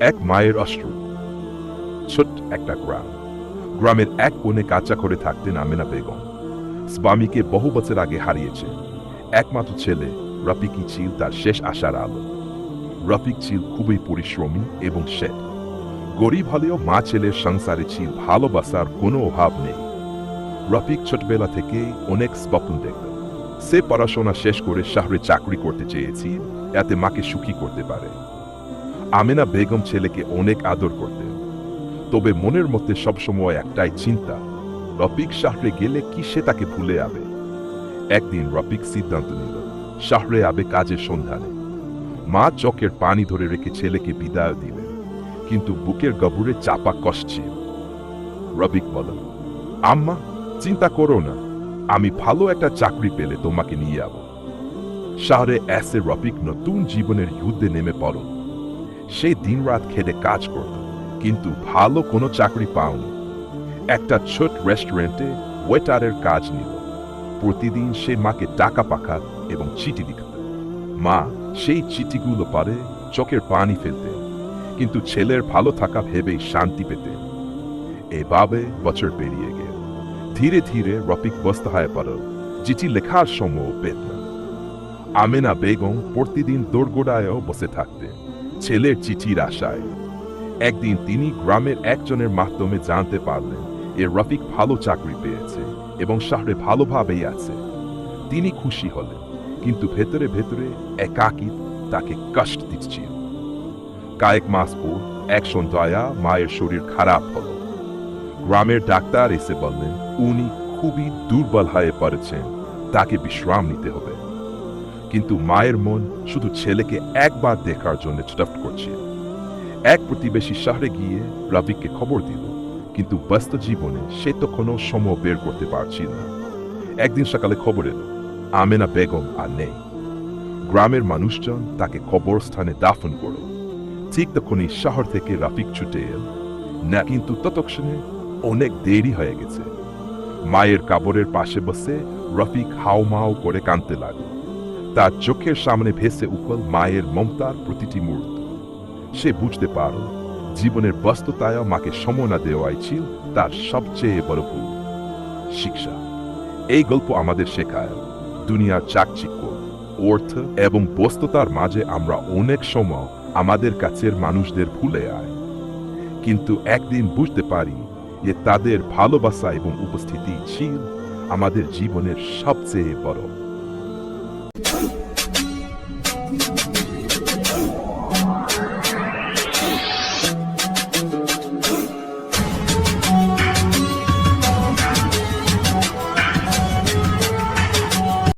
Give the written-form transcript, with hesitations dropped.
এক মায়ের অস্ত্র। ছোট্ট একটা গ্রাম। গ্রামের এক কোণে কাঁচা করে থাকতেন আমেনা বেগম। স্বামীকে বহু বছর আগে হারিয়েছে। একমাত্র ছেলে রফিকই ছিল তার শেষ আশার আলো। রফিক ছিল খুবই পরিশ্রমী এবং শেঠ। গরিব হলেও মা ছেলের সংসারে ছিল ভালোবাসার কোনো অভাব নেই। রফিক ছোটবেলা থেকে অনেক স্বপ্ন দেখত। সে পড়াশোনা শেষ করে শহরে চাকরি করতে চেয়েছি, এতে মাকে সুখী করতে পারে। আমেনা বেগম ছেলেকে অনেক আদর করতেন, তবে মনের মধ্যে সবসময় একটাই চিন্তা, রফিক শহরে গেলে কি সে তাকে ভুলে যাবে। একদিন রফিক সিদ্ধান্ত নিল শহরে যাবে কাজের সন্ধানে। মা চোখের পানি ধরে রেখে ছেলেকে বিদায় দিলেন, কিন্তু বুকের গভীরে চাপা কষ্ট ছিল। রফিক বলল, আম্মা চিন্তা করো না, আমি ভালো একটা চাকরি পেলে তোমাকে নিয়ে যাব। শহরে এসে রফিক নতুন জীবনের যুদ্ধে নেমে পড়ল। সে দিনরাত খেটে কাজ করত, কিন্তু ভালো কোনো চাকরি পাওনি। একটা ছোট রেস্টুরেন্টে ওয়েটারের কাজ নিল। প্রতিদিন সে মাকে টাকা পাঠাত এবং চিঠি লিখত। মা সেই চিঠিগুলো পড়ে চোখের পানি ফেলতেন, কিন্তু ছেলের ভালো থাকা ভেবেই শান্তি পেতেন। এভাবে বছর পেরিয়ে গেল। ধীরে ধীরে রফিক ব্যস্ত হয়ে পড়ল, চিঠি লেখার সময় পেত না। আমেনা বেগম প্রতিদিন দোরগোড়ায়ও বসে থাকতেন ছেলের চিঠির আশায়। একদিন তিনি গ্রামের একজনের মাধ্যমে জানতে পারলেন রফিক ভালো চাকরি পেয়েছে এবং শহরে ভালোভাবেই আছে। তিনি খুশি হলেন, কিন্তু ভেতরে ভেতরে একাকী তাকে কষ্ট দিচ্ছিল। কয়েক মাস পর এক সন্ধ্যায় মায়ের শরীর খারাপ হলো। গ্রামের ডাক্তার এসে বললেন উনি খুবই দুর্বল হয়ে পড়েছেন, তাকে বিশ্রাম নিতে হবে। কিন্তু মায়ের মন শুধু ছেলেকে একবার দেখার জন্য ছটফট করছিল। এক প্রতিবেশী শহরে গিয়ে রফিককে খবর দিল, কিন্তু ব্যস্ত জীবনে সে তো কোনো সময় বের করতে পারছিল না। একদিন সকালে খবর এলো আমেনা বেগম আর নেই। গ্রামের মানুষজন তাকে কবরস্থানে দাফন করল। ঠিক তখনই শহর থেকে রফিক ছুটে এল না, কিন্তু ততক্ষণে অনেক দেরি হয়ে গেছে। মায়ের কবরের পাশে বসে রফিক হাউমাউ করে কাঁদতে লাগল। তার চোখের সামনে ভেসে উঠল মায়ের মমতার প্রতিটি মুহূর্ত। সে বুঝতে পারল জীবনের ব্যস্ততায় মাকে সময় না দেওয়াই ছিল তার সবচেয়ে বড় ভুল। শিক্ষা। এই গল্প আমাদের শেখায় দুনিয়ার চাকচিক্য, অর্থ এবং ব্যস্ততার মাঝে আমরা অনেক সময় আমাদের কাছের মানুষদের ভুলে যাই, কিন্তু একদিন বুঝতে পারি যে তাদের ভালোবাসা এবং উপস্থিতি ছিল আমাদের জীবনের সবচেয়ে বড়